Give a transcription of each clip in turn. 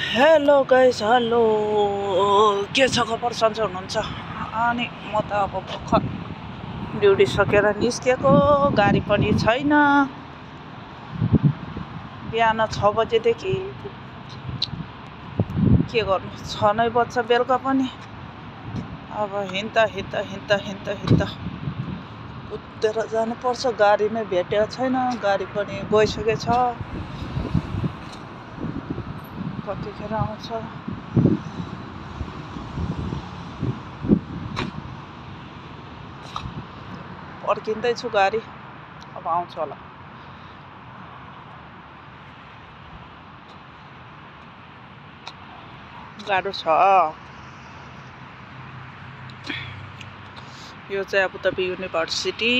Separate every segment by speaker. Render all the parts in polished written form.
Speaker 1: Hello guys, hello. के छ खबर? सन्चै हुनुहुन्छ? अनि म त अब भर्खर ड्युटी सकेर निस्केको, गाडी पनि छैन। बिहान 6 बजेदेखि के गर्नु, 6 नै बज्छ बेलुका पनि। अब हिँड्दा कुदेर जानुपर्छ। गाडी नै भेटेको छैन, गाडी पनि गइसकेछ। कतिखेर आउँछ? पर्खिँदैछु गाडी, अब आउँछ होला। गाह्रो छ। यो चाहिँ अबुधाबी युनिभर्सिटी।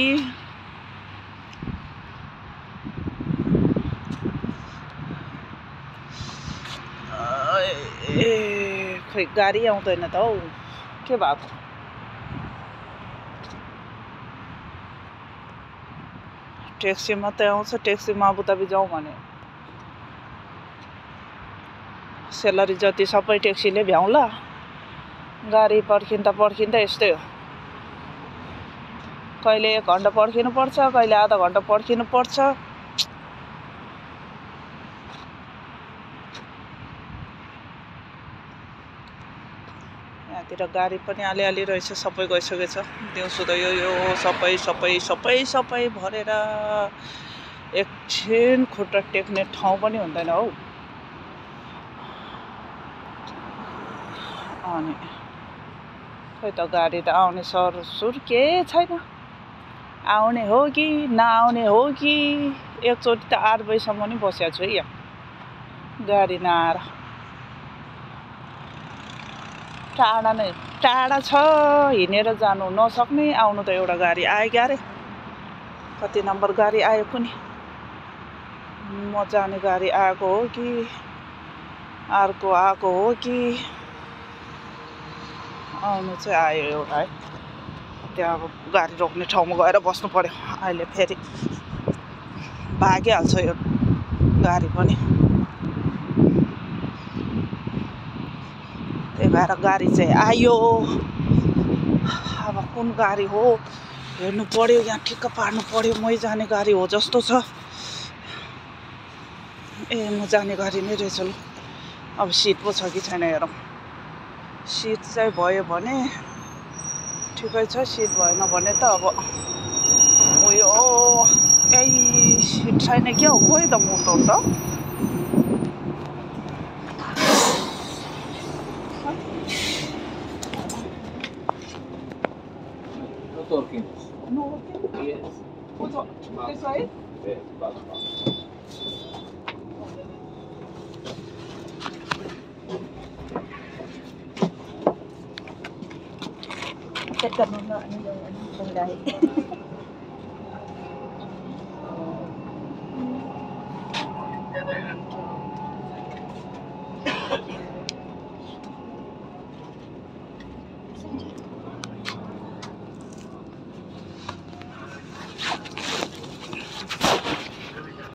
Speaker 1: खोइ गाडी आउँदैन त हौ, के भएको? ट्याक्सी मात्रै आउँछ। ट्याक्सीमा अबुधाबी जाउँ भने सेलरी जति सबै ट्याक्सीले भ्याउँला। गाडी पर्खिँदा यस्तै हो। कहिले 1 घन्टा पर्खिनु पर्छ, कहिले आधा घन्टा पर्खिनु पर्छ। यहाँतिर गाडी पनि अलिअलि रहेछ, सबै गइसकेछ। दिउँसो त यो सबै भरेर एकछिन खुट्टा टेक्ने ठाउँ पनि हुँदैन हौ। अनि खोइ त गाडी त आउने सरसुर के छैन। आउने हो कि नआउने हो कि। एकचोटि त 8 बजीसम्म नि बसेको छु है यहाँ, गाडी नआएर। टाढा छ, हिँडेर जानु नसक्ने। आउनु त एउटा गाडी आयो क्यारे, कति नम्बर गाडी आयो कुनि। म जाने गाडी आएको हो कि अर्को आएको हो कि। आउनु चाहिँ आयो एउटा है। त्यहाँ अब गाडी रोक्ने ठाउँमा गएर बस्नु पर्यो। अहिले फेरि भागिहाल्छ यो गाडी पनि। त्यही भएर गाडी चाहिँ आयो। अब कुन गाडी हो हेर्नु पर्यो, यहाँ ठिक्क पार्नु पर्यो। मै जाने गाडी हो जस्तो छ। म जाने गाडी नै रहेछ ल। अब सिट पो छ कि छैन हेरौँ। सिट चाहिँ भयो भने ठिकै छ, सिट भएन भने त अब उयो सिट छैन क्या हो। गयो त म त No, yes. This side? Check ka muna ano yung pangdahil.